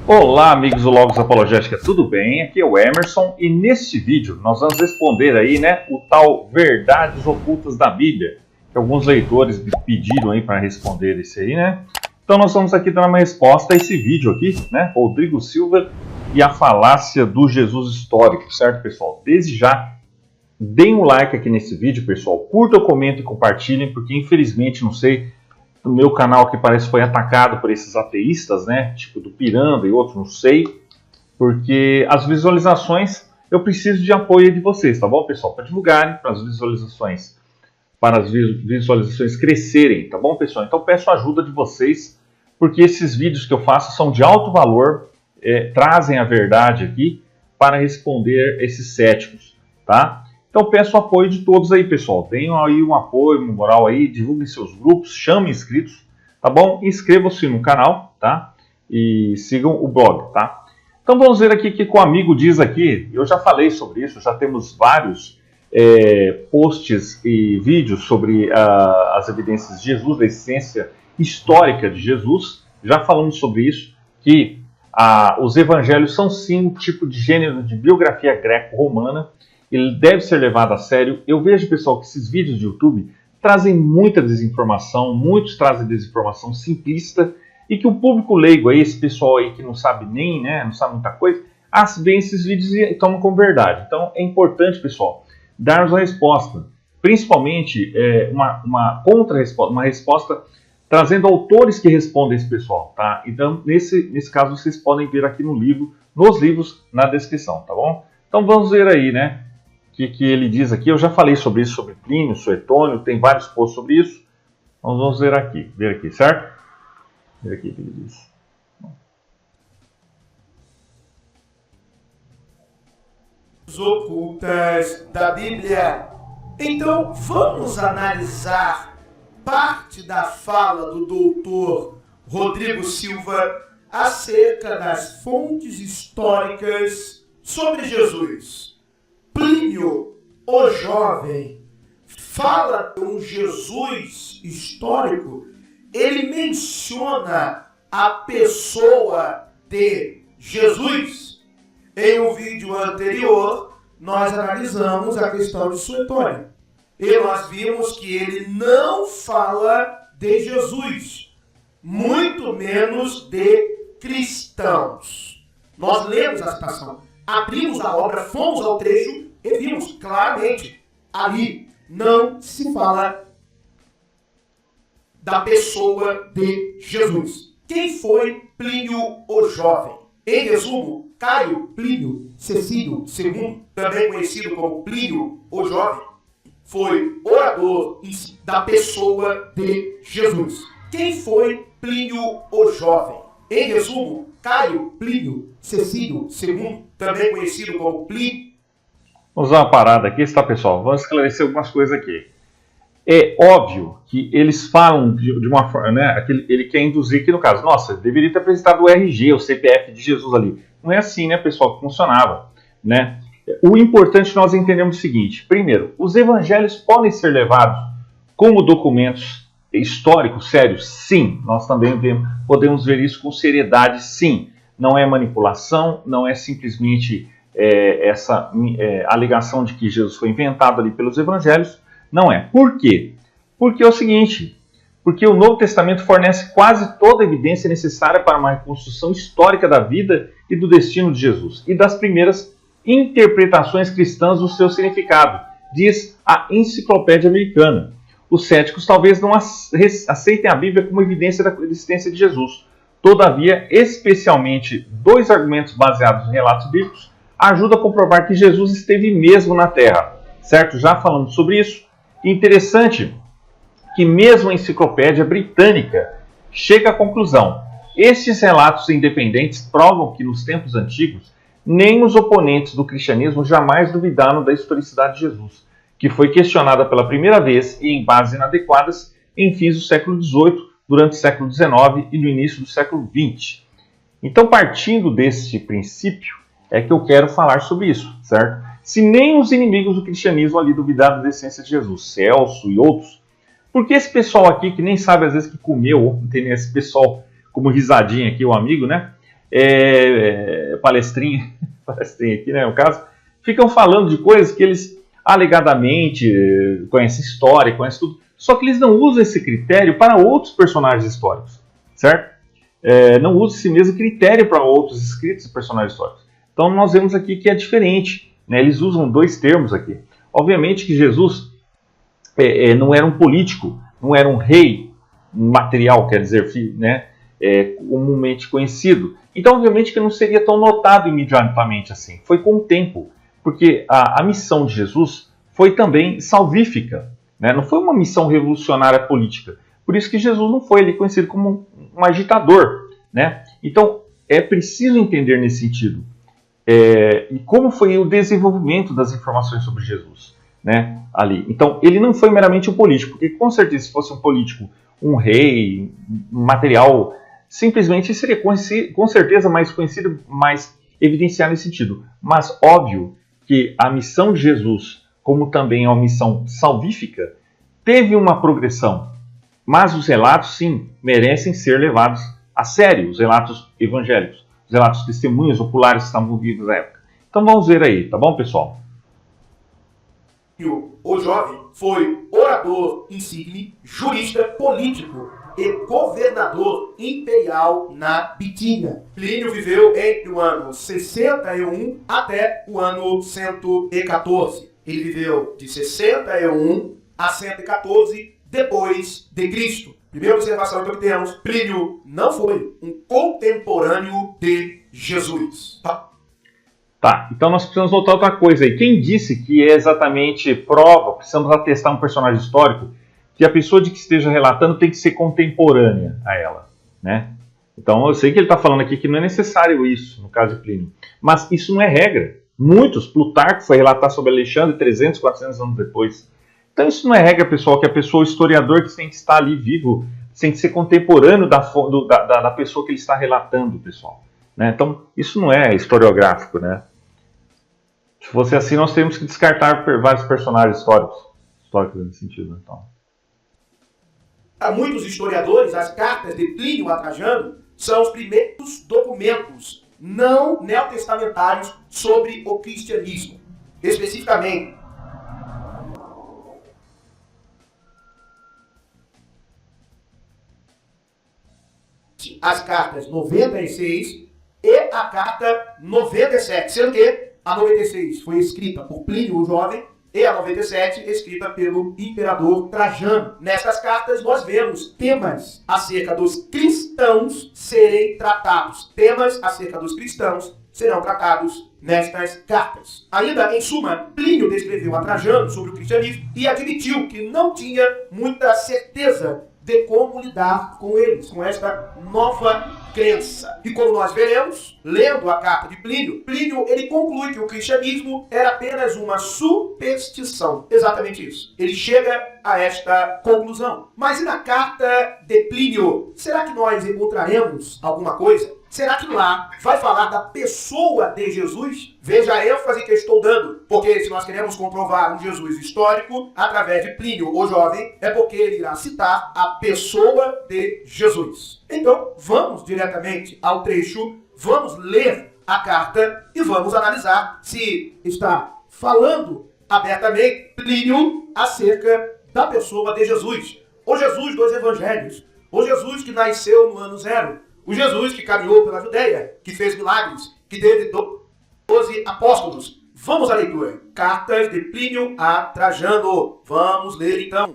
Olá, amigos do Logos Apologética, tudo bem? Aqui é o Emerson e neste vídeo nós vamos responder aí, o tal Verdades Ocultas da Bíblia, que alguns leitores me pediram aí para responder esse aí, Então nós vamos aqui dar uma resposta a esse vídeo aqui, Rodrigo Silva e a falácia do Jesus histórico, certo, pessoal? Desde já, deem um like aqui nesse vídeo, pessoal, curtam, comentem e compartilhem, porque infelizmente, não sei, o meu canal que parece foi atacado por esses ateístas, tipo do Piranda e outros, não sei, porque as visualizações, eu preciso de apoio de vocês, tá bom, pessoal? Para divulgarem, para as visualizações crescerem, tá bom, pessoal? Então peço a ajuda de vocês, porque esses vídeos que eu faço são de alto valor, trazem a verdade aqui para responder esses céticos, tá? Então peço o apoio de todos aí, pessoal. Tenham aí um apoio, uma moral aí, divulguem seus grupos, chamem inscritos, tá bom? Inscrevam-se no canal, tá? E sigam o blog, tá? Então vamos ver aqui o que o amigo diz aqui. Eu já falei sobre isso, já temos vários posts e vídeos sobre as evidências de Jesus, da essência histórica de Jesus. Já falamos sobre isso, que os evangelhos são sim um tipo de gênero de biografia greco-romana. Ele deve ser levado a sério. Eu vejo, pessoal, que esses vídeos de YouTube trazem muita desinformação, muitos trazem desinformação simplista, e que o público leigo, aí, esse pessoal aí que não sabe não sabe muita coisa, vê esses vídeos e tomam como verdade. Então é importante, pessoal, darmos uma resposta, principalmente uma contra-resposta, uma resposta trazendo autores que respondem esse pessoal, tá? Então, nesse caso, vocês podem ver aqui nos livros na descrição, tá bom? Então vamos ver aí, o que ele diz aqui. Eu já falei sobre isso, sobre Plínio, Suetônio, tem vários posts sobre isso. Vamos ver aqui, certo? Ver aqui o que ele diz. Ocultas da Bíblia. Então vamos analisar parte da fala do doutor Rodrigo Silva acerca das fontes históricas sobre Jesus. Plínio, o jovem, fala de um Jesus histórico. Ele menciona a pessoa de Jesus. Em um vídeo anterior, nós analisamos a questão de Suetônio. E nós vimos que ele não fala de Jesus, muito menos de cristãos. Nós lemos a citação, abrimos a obra, fomos ao trecho e vimos claramente, ali não se fala da pessoa de Jesus. Quem foi Plínio o Jovem? Em resumo, Caio Plínio Cecílio II, também conhecido como Plínio o Jovem, foi orador da pessoa de Jesus. Quem foi Plínio o Jovem? Em resumo, Caio Plínio Cecílio II, também conhecido como Plínio. Vamos dar uma parada aqui, tá, pessoal? Vamos esclarecer algumas coisas aqui. É óbvio que eles falam de uma forma, ele quer induzir aqui no caso, nossa, deveria ter apresentado o RG, o CPF de Jesus ali. Não é assim, pessoal, que funcionava, O importante é nós entendermos o seguinte: primeiro, os evangelhos podem ser levados como documentos históricos sérios? Sim, nós também podemos ver isso com seriedade, sim. Não é manipulação, não é simplesmente essa alegação de que Jesus foi inventado ali pelos evangelhos. Não é. Por quê? Porque é o seguinte, porque o Novo Testamento fornece quase toda a evidência necessária para uma reconstrução histórica da vida e do destino de Jesus e das primeiras interpretações cristãs do seu significado, diz a Enciclopédia Americana. Os céticos talvez não aceitem a Bíblia como evidência da existência de Jesus. Todavia, especialmente dois argumentos baseados em relatos bíblicos ajudam a comprovar que Jesus esteve mesmo na Terra. Certo? Já falamos sobre isso. Interessante que mesmo a Enciclopédia Britânica chega à conclusão: estes relatos independentes provam que nos tempos antigos nem os oponentes do cristianismo jamais duvidaram da historicidade de Jesus, que foi questionada pela primeira vez e em bases inadequadas em fins do século XVIII, durante o século XIX e no início do século XX. Então, partindo desse princípio, é que eu quero falar sobre isso, certo? Se nem os inimigos do cristianismo ali duvidaram da essência de Jesus, Celso e outros, porque esse pessoal aqui que nem sabe às vezes que comeu, tem esse pessoal como risadinha aqui, o amigo, palestrinha aqui, né, no caso, ficam falando de coisas que eles alegadamente conhecem história, conhecem tudo, só que eles não usam esse critério para outros personagens históricos, certo? Não usam esse mesmo critério para outros escritos de personagens históricos. Então nós vemos aqui que é diferente, né? Eles usam dois termos aqui. Obviamente que Jesus não era um político, não era um rei material, quer dizer, né? Comumente conhecido. Então obviamente que não seria tão notado imediatamente assim. Foi com o tempo, porque a missão de Jesus foi também salvífica, né? Não foi uma missão revolucionária política. Por isso que Jesus não foi conhecido como um agitador, né? Então é preciso entender nesse sentido. E como foi o desenvolvimento das informações sobre Jesus, né, ali. Então, ele não foi meramente um político, porque com certeza se fosse um político, um rei, um material, simplesmente seria com certeza mais conhecido, mais evidenciado nesse sentido. Mas óbvio que a missão de Jesus, como também é uma missão salvífica, teve uma progressão. Mas os relatos, sim, merecem ser levados a sério, os relatos evangélicos. Os relatos testemunhas oculares que estavam vivos na época. Então vamos ver aí, tá bom, pessoal? O jovem foi orador insigne, jurista político e governador imperial na Bitínia. Plínio viveu entre o ano 61 até o ano 114. Ele viveu de 61 a 114 depois de Cristo. Primeira observação então que temos, Plínio não foi um contemporâneo de Jesus. Tá, então nós precisamos voltar a outra coisa aí. Quem disse que é exatamente prova, precisamos atestar um personagem histórico, que a pessoa de que esteja relatando tem que ser contemporânea a ela, né? Então eu sei que ele está falando aqui que não é necessário isso, no caso de Plínio. Mas isso não é regra. Muitos, Plutarco foi relatar sobre Alexandre 300, 400 anos depois. Então isso não é regra, pessoal, que a pessoa, o historiador que tem que estar ali vivo, tem que ser contemporâneo da pessoa que ele está relatando, pessoal. Né? Então isso não é historiográfico, né? Se fosse assim, nós temos que descartar vários personagens históricos nesse sentido. Então. Para muitos historiadores, as cartas de Plínio a Trajano são os primeiros documentos não neotestamentários sobre o cristianismo. Especificamente, as cartas 96 e a carta 97, sendo que a 96 foi escrita por Plínio o Jovem e a 97 escrita pelo imperador Trajano. Nestas cartas nós vemos temas acerca dos cristãos serem tratados. Temas acerca dos cristãos serão tratados nestas cartas. Ainda, em suma, Plínio descreveu a Trajano sobre o cristianismo e admitiu que não tinha muita certeza de como lidar com eles, com esta nova crença. E como nós veremos, lendo a carta de Plínio, ele conclui que o cristianismo era apenas uma superstição. Exatamente isso. Ele chega a esta conclusão. Mas e na carta de Plínio? Será que nós encontraremos alguma coisa? Será que lá vai falar da pessoa de Jesus? Veja a ênfase que eu estou dando. Porque se nós queremos comprovar um Jesus histórico, através de Plínio o Jovem, é porque ele irá citar a pessoa de Jesus. Então, vamos diretamente ao trecho, vamos ler a carta e vamos analisar se está falando abertamente Plínio acerca da pessoa de Jesus. O Jesus dos evangelhos, o Jesus que nasceu no ano 0, o Jesus que caminhou pela Judéia, que fez milagres, que teve 12 apóstolos. Vamos à leitura. Cartas de Plínio a Trajano. Vamos ler então.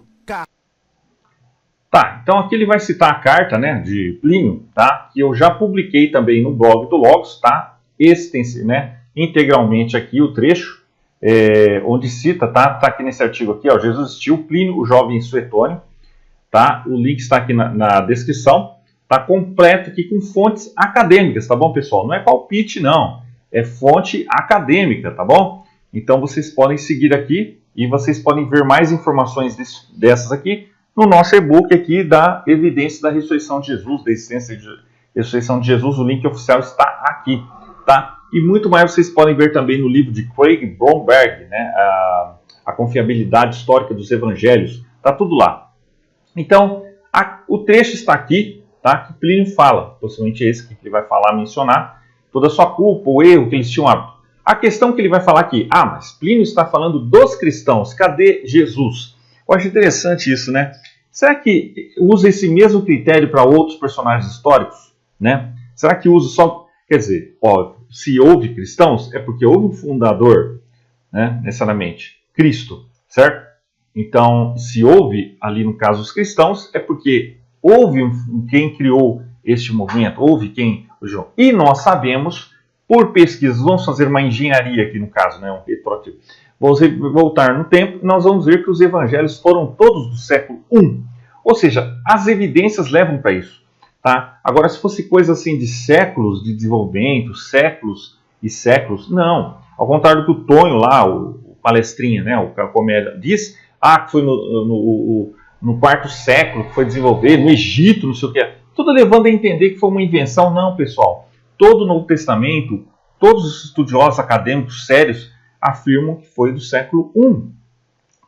Tá, então aqui ele vai citar a carta, né, de Plínio, tá? Que eu já publiquei também no blog do Logos, tá? Integralmente aqui o trecho, onde cita, tá? Tá aqui nesse artigo aqui, ó, Jesus existiu, Plínio, o jovem Suetônio, tá? O link está aqui na descrição. Está completo aqui com fontes acadêmicas, tá bom, pessoal? Não é palpite, não. É fonte acadêmica, tá bom? Então vocês podem seguir aqui e vocês podem ver mais informações dessas aqui no nosso e-book aqui da Evidência da Ressurreição de Jesus, da Existência de Ressurreição de Jesus. O link oficial está aqui, tá? E muito mais vocês podem ver também no livro de Craig Blomberg, né? A Confiabilidade Histórica dos Evangelhos. Tá tudo lá. Então, o trecho está aqui. tá? Que Plínio fala, possivelmente esse que ele vai falar, mencionar, toda a sua culpa, o erro que eles tinham hábito. A questão que ele vai falar aqui, mas Plínio está falando dos cristãos, cadê Jesus? Eu acho interessante isso, né? Será que usa esse mesmo critério para outros personagens históricos, né? Será que usa só, quer dizer, óbvio, se houve cristãos, é porque houve um fundador, né, necessariamente, Cristo, certo? Então, se houve ali no caso os cristãos, é porque houve quem criou este movimento, houve quem... E nós sabemos, por pesquisas, vamos fazer uma engenharia aqui no caso, né, um retroativo. Vamos voltar no tempo e nós vamos ver que os evangelhos foram todos do século I. Ou seja, as evidências levam para isso. Tá? Agora, se fosse coisa assim de séculos de desenvolvimento, séculos e séculos, não. Ao contrário do que o Tonho lá, o palestrinha, né, o comédia, diz, que foi no quarto século que foi desenvolvido, no Egito, não sei o que. Tudo levando a entender que foi uma invenção. Não, pessoal. Todo o Novo Testamento, todos os estudiosos acadêmicos sérios afirmam que foi do século I.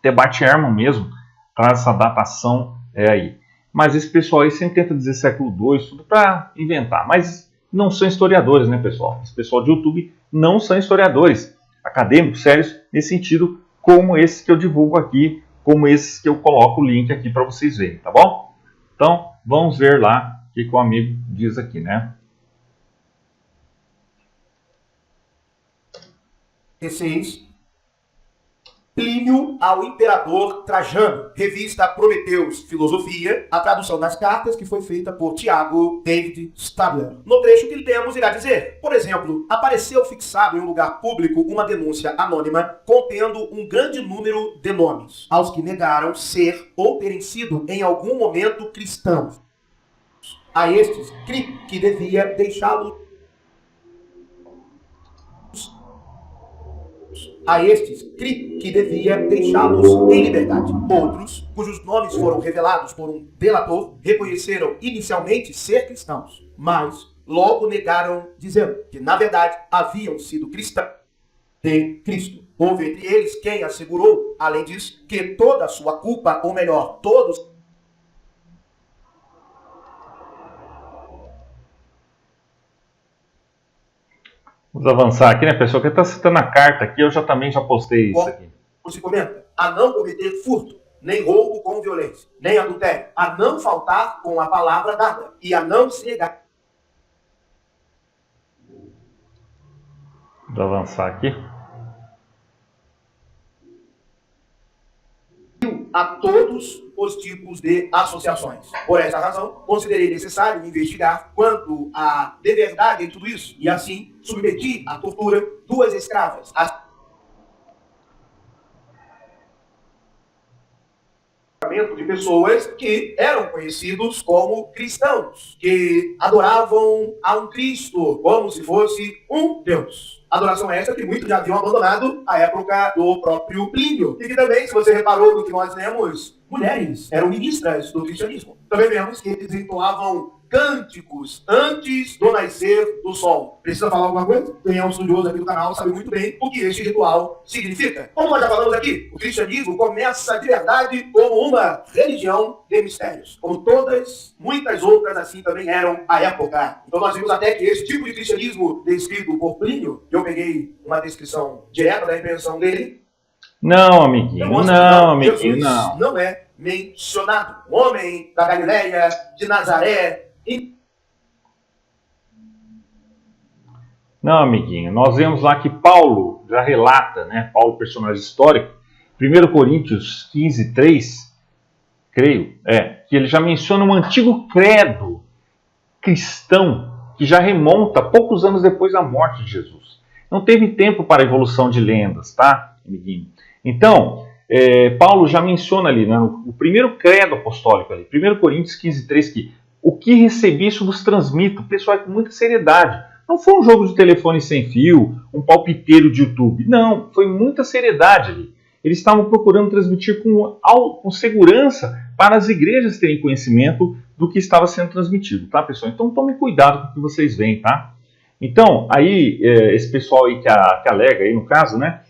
Debate Ehrman mesmo traz essa datação aí. Mas esse pessoal aí sempre tenta dizer século II, tudo para inventar. Mas não são historiadores, né, pessoal? Esse pessoal de YouTube não são historiadores acadêmicos sérios nesse sentido, como esse que eu divulgo aqui, como esses que eu coloco o link aqui para vocês verem, tá bom? Então, vamos ver lá o que o amigo diz aqui, né? Plínio ao imperador Trajano, revista Prometheus Filosofia, a tradução das cartas que foi feita por Tiago David Stadler. No trecho que temos irá dizer, por exemplo, apareceu fixado em um lugar público uma denúncia anônima contendo um grande número de nomes, aos que negaram ser ou terem sido em algum momento cristãos. A estes, que devia deixá-los em liberdade. Outros, cujos nomes foram revelados por um delator, reconheceram inicialmente ser cristãos, mas logo negaram, dizendo que, na verdade, haviam sido cristãos de Cristo. Houve entre eles quem assegurou, além disso, que toda a sua culpa, ou melhor, todos Vamos avançar aqui, né, pessoal? Quem está citando a carta aqui, eu também já postei isso aqui. Se comenta, a não cometer furto, nem roubo com violência, nem adultério, a não faltar com a palavra dada e a não se negar. Vamos avançar aqui. A todos os tipos de associações. Por essa razão, considerei necessário investigar quanto à de verdade em tudo isso, e assim submeti à tortura 2 escravas, de pessoas que eram conhecidos como cristãos, que adoravam a um Cristo como se fosse um Deus. Adoração essa que muitos já haviam abandonado a época do próprio Plínio. E que também, se você reparou no que nós lemos, mulheres eram ministras do cristianismo. Também vemos que eles entoavam cânticos antes do nascer do sol. Precisa falar alguma coisa? Quem é um estudioso aqui do canal sabe muito bem o que este ritual significa. Como nós já falamos aqui, o cristianismo começa de verdade como uma religião de mistérios. Como todas, muitas outras assim também eram à época. Então nós vimos até que esse tipo de cristianismo descrito por Plínio, eu peguei uma descrição direta da invenção dele. Não, amiguinho, amiguinho, não. Não é mencionado. O homem da Galileia, de Nazaré. Não, amiguinho, nós vemos lá que Paulo já relata, né? Paulo, personagem histórico, 1 Coríntios 15, 3, creio, que ele já menciona um antigo credo cristão que já remonta poucos anos depois da morte de Jesus. Não teve tempo para a evolução de lendas, tá, amiguinho? Então, Paulo já menciona ali, né, o primeiro credo apostólico ali, 1 Coríntios 15, 3, que o que recebi, isso vos transmito, pessoal, com muita seriedade. Não foi um jogo de telefone sem fio, um palpiteiro de YouTube. Não, foi muita seriedade ali. Eles estavam procurando transmitir com segurança para as igrejas terem conhecimento do que estava sendo transmitido, tá, pessoal? Então tome cuidado com o que vocês veem, tá? Então, aí, esse pessoal aí que alega aí, no caso, né,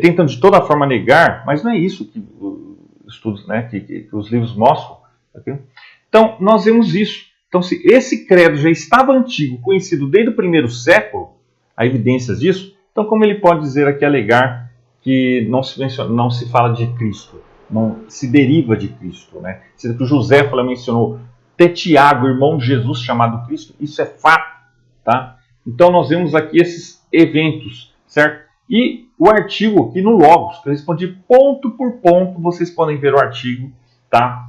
tentam de toda forma negar, mas não é isso que os estudos, né, que os livros mostram. Okay? Então, nós vemos isso. Então, se esse credo já estava antigo, conhecido desde o primeiro século, há evidências disso, então como ele pode dizer aqui, alegar que não se fala de Cristo, não se deriva de Cristo, né? Sendo que o Joséfo mencionou até Tiago, irmão de Jesus, chamado Cristo, isso é fato, tá? Então nós vemos aqui esses eventos, certo? E o artigo aqui no Logos, que eu respondi ponto por ponto, vocês podem ver o artigo, tá?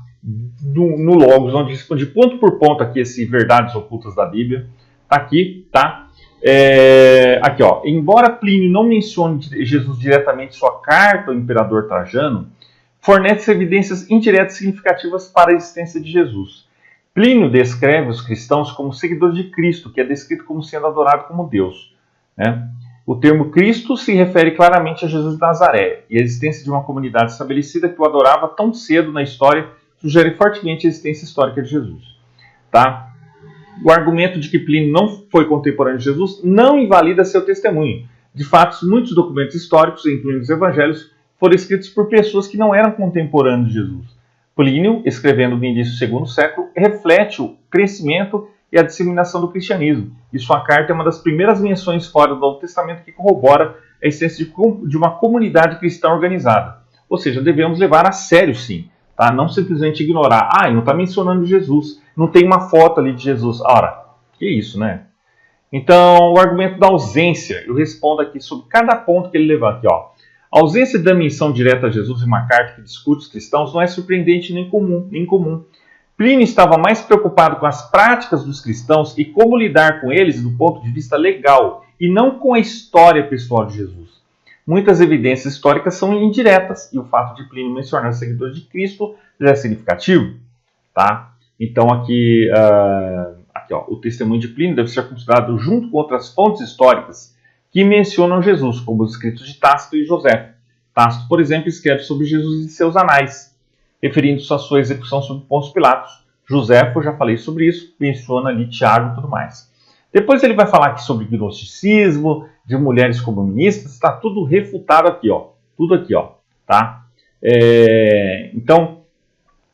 No Logos, onde eu respondi ponto por ponto aqui esse Verdades Ocultas da Bíblia, tá aqui, tá? Aqui, ó. Embora Plínio não mencione Jesus diretamente em sua carta ao imperador Trajano, fornece evidências indiretas significativas para a existência de Jesus. Plínio descreve os cristãos como seguidores de Cristo, que é descrito como sendo adorado como Deus, né? O termo Cristo se refere claramente a Jesus de Nazaré, e a existência de uma comunidade estabelecida que o adorava tão cedo na história sugere fortemente a existência histórica de Jesus, tá? O argumento de que Plínio não foi contemporâneo de Jesus não invalida seu testemunho. De fato, muitos documentos históricos, incluindo os evangelhos, foram escritos por pessoas que não eram contemporâneos de Jesus. Plínio, escrevendo no início do segundo século, reflete o crescimento e a disseminação do cristianismo. E sua carta é uma das primeiras menções fora do Novo Testamento que corrobora a existência de uma comunidade cristã organizada. Ou seja, devemos levar a sério, sim. Tá? Não simplesmente ignorar. Ele não está mencionando Jesus. Não tem uma foto ali de Jesus. Ora, que isso, né? Então, o argumento da ausência. Eu respondo aqui sobre cada ponto que ele levanta aqui, ó. A ausência da menção direta a Jesus em uma carta que discute os cristãos não é surpreendente nem incomum. Plínio estava mais preocupado com as práticas dos cristãos e como lidar com eles do ponto de vista legal, e não com a história pessoal de Jesus. Muitas evidências históricas são indiretas, e o fato de Plínio mencionar os seguidores de Cristo já é significativo. Tá? Então aqui, ó, o testemunho de Plínio deve ser considerado junto com outras fontes históricas que mencionam Jesus, como os escritos de Tácito e Joséfo. Tácito, por exemplo, escreve sobre Jesus em seus anais, referindo-se à sua execução sob Pôncio Pilatos. Joséfo, eu já falei sobre isso, menciona ali Tiago e tudo mais. Depois ele vai falar aqui sobre gnosticismo, de mulheres como ministras, está tudo refutado aqui, ó. Tudo aqui, ó. Tá? Então,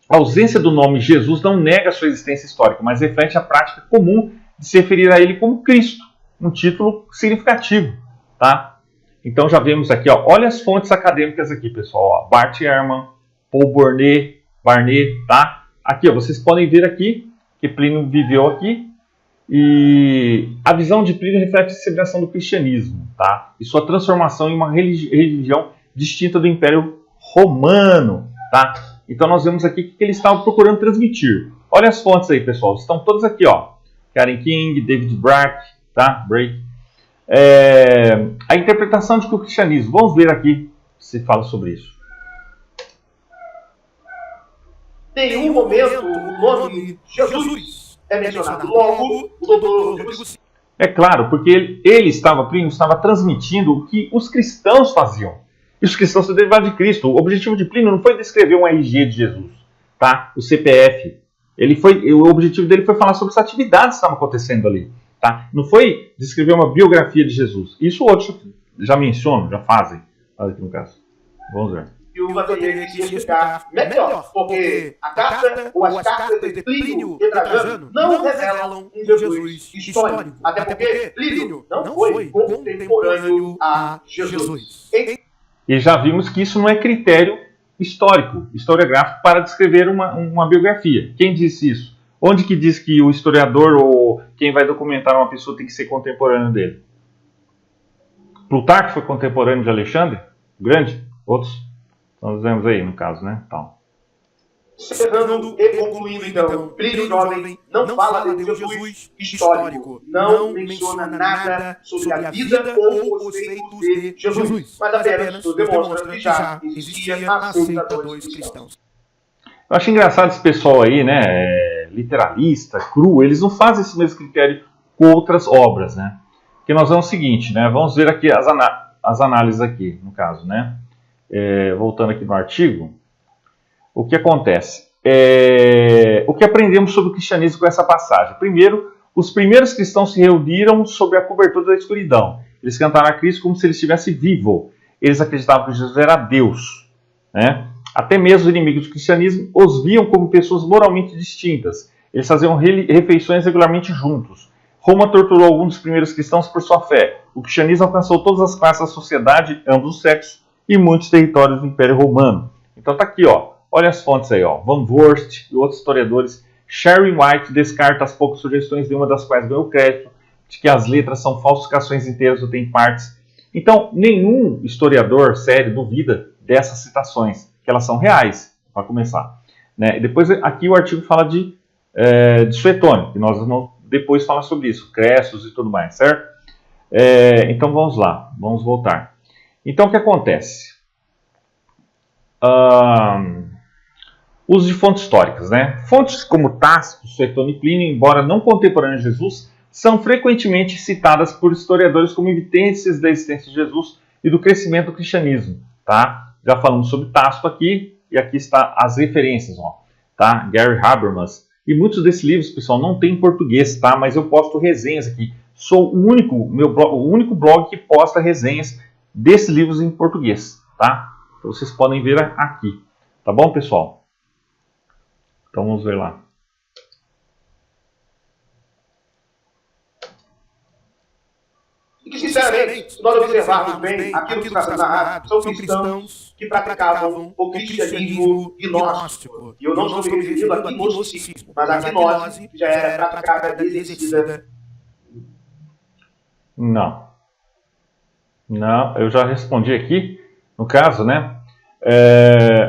a ausência do nome Jesus não nega a sua existência histórica, mas reflete a prática comum de se referir a ele como Cristo, um título significativo, tá? Então já vemos aqui, ó, olha as fontes acadêmicas aqui, pessoal, ó, Bart Ehrman, Paul Barnett, tá? Aqui, ó, vocês podem ver aqui que Plínio viveu aqui e a visão de Plínio reflete a celebração do cristianismo, tá? E sua transformação em uma religião distinta do Império Romano, tá? Então nós vemos aqui o que ele estava procurando transmitir. Olha as fontes aí, pessoal, estão todas aqui, ó. Karen King, David Brack, tá? A interpretação de que o cristianismo, vamos ver aqui se fala sobre isso. Em nenhum momento o nome Jesus é mencionado. Logo, o doutor... É claro, porque Plínio estava transmitindo o que os cristãos faziam. E os cristãos se derivaram de Cristo. O objetivo de Plínio não foi descrever um RG de Jesus, tá? O CPF. O objetivo dele foi falar sobre as atividades que estavam acontecendo ali. Tá? Não foi descrever uma biografia de Jesus. Isso outros já mencionam, já fazem. Olha aqui no caso. Vamos ver. E o Vanderlei quis explicar melhor, porque a carta ou as cartas de Plínio e Trajano não revelam um Jesus histórico. Até porque Plínio não foi contemporâneo a Jesus. E já vimos que isso não é critério histórico, historiográfico, para descrever uma biografia. Quem disse isso? Onde que diz que o historiador ou quem vai documentar uma pessoa tem que ser contemporâneo dele? Plutarco foi contemporâneo de Alexandre o Grande? Outros? Nós vemos aí, no caso, né? Então. Encerrando e concluindo, então, Plínio Jovem não fala de Jesus histórico, não menciona nada sobre a vida ou os feitos de Jesus, mas apenas nos demonstra que já existia a seita dos cristãos. Eu acho engraçado esse pessoal aí, né? Literalista, cru, eles não fazem esse mesmo critério com outras obras, né? Porque nós vamos o seguinte, né? Vamos ver aqui as análises aqui, no caso, né? Voltando aqui no artigo, o que acontece? O que aprendemos sobre o cristianismo com essa passagem? Primeiro, os primeiros cristãos se reuniram sob a cobertura da escuridão. Eles cantaram a Cristo como se ele estivesse vivo. Eles acreditavam que Jesus era Deus, né? Até mesmo os inimigos do cristianismo os viam como pessoas moralmente distintas. Eles faziam refeições regularmente juntos. Roma torturou alguns dos primeiros cristãos por sua fé. O cristianismo alcançou todas as classes da sociedade, ambos os sexos, e muitos territórios do Império Romano. Então tá aqui, ó. Olha as fontes aí, ó. Van Voorst e outros historiadores. Sharon White descarta as poucas sugestões, nenhuma das quais ganhou crédito, de que as letras são falsificações inteiras ou têm partes. Então, nenhum historiador sério duvida dessas citações, que elas são reais, para começar. Né? E depois, aqui o artigo fala de Suetônio, que nós vamos depois falar sobre isso, Cressos e tudo mais, certo? Então vamos lá, vamos voltar. Então o que acontece? Uso de fontes históricas, né? Fontes como Tácito, Suetônio e Plínio, embora não contemporâneos de Jesus, são frequentemente citadas por historiadores como evidências da existência de Jesus e do crescimento do cristianismo, tá? Já falamos sobre Tácito aqui, e aqui está as referências, ó, tá? Gary Habermas. E muitos desses livros, pessoal, não tem em português, tá? Mas eu posto resenhas aqui. Sou o único blog que posta resenhas desses livros em português, tá? Então vocês podem ver aqui, tá bom, pessoal? Então vamos ver lá. E que, sinceramente, se nós observarmos bem aquilo que está narrado, são cristãos que praticavam o cristianismo gnóstico. E eu não estou me referindo a gnosticismo, mas a gnose já era praticada e exercida. Não, eu já respondi aqui, no caso, né?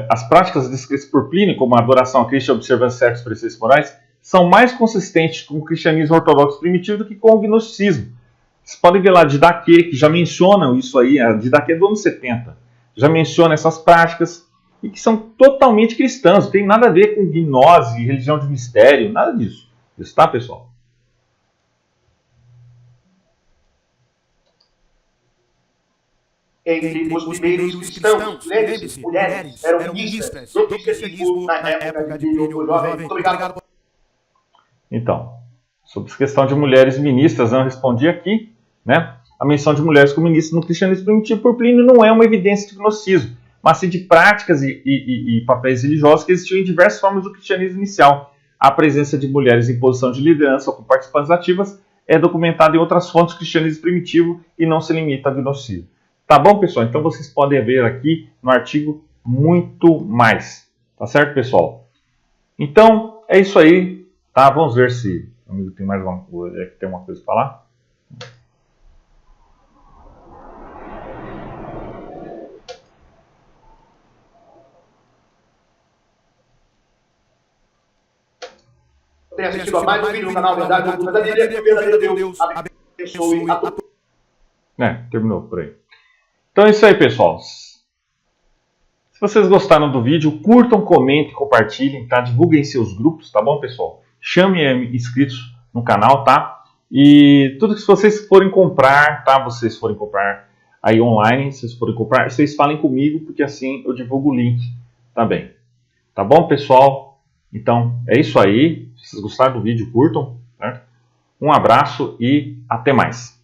As práticas descritas por Plínio, como a adoração a Cristo e a observância de certos preceitos morais, são mais consistentes com o cristianismo ortodoxo primitivo do que com o gnosticismo. Vocês podem ver lá Didaquê, que já mencionam isso aí, a Didaquê do ano 70, já menciona essas práticas e que são totalmente cristãs, não tem nada a ver com gnose, religião de mistério, nada disso. Isso, tá, pessoal? Entre os primeiros cristãos, lembre-se, mulheres eram ministras do cristianismo na época de Plínio o Jovem. Muito obrigado. Então, sobre a questão de mulheres ministras, eu respondi aqui, né? A menção de mulheres como ministras no cristianismo primitivo por Plínio não é uma evidência de gnosticismo, mas sim de práticas e papéis religiosos que existiam em diversas formas do cristianismo inicial. A presença de mulheres em posição de liderança ou com participações ativas é documentada em outras fontes do cristianismo primitivo e não se limita ao gnosticismo. Tá bom, pessoal? Então vocês podem ver aqui no artigo muito mais. Tá certo, pessoal? Então, é isso aí. Tá? Vamos ver se o amigo tem mais uma coisa, tem uma coisa para falar. Tenha assistido a mais um vídeo no canal Verdade Oculta da Bíblia. Que o verdadeiro Deus abençoe a todos. Terminou por aí. Então é isso aí, pessoal. Se vocês gostaram do vídeo, curtam, comentem, compartilhem, tá? Divulguem em seus grupos, tá bom, pessoal? Chamem inscritos no canal, tá? E tudo que vocês forem comprar, tá? Vocês forem comprar aí online, vocês forem comprar, vocês falem comigo, porque assim eu divulgo o link também. Tá bom, pessoal? Então é isso aí. Se vocês gostaram do vídeo, curtam, certo? Um abraço e até mais.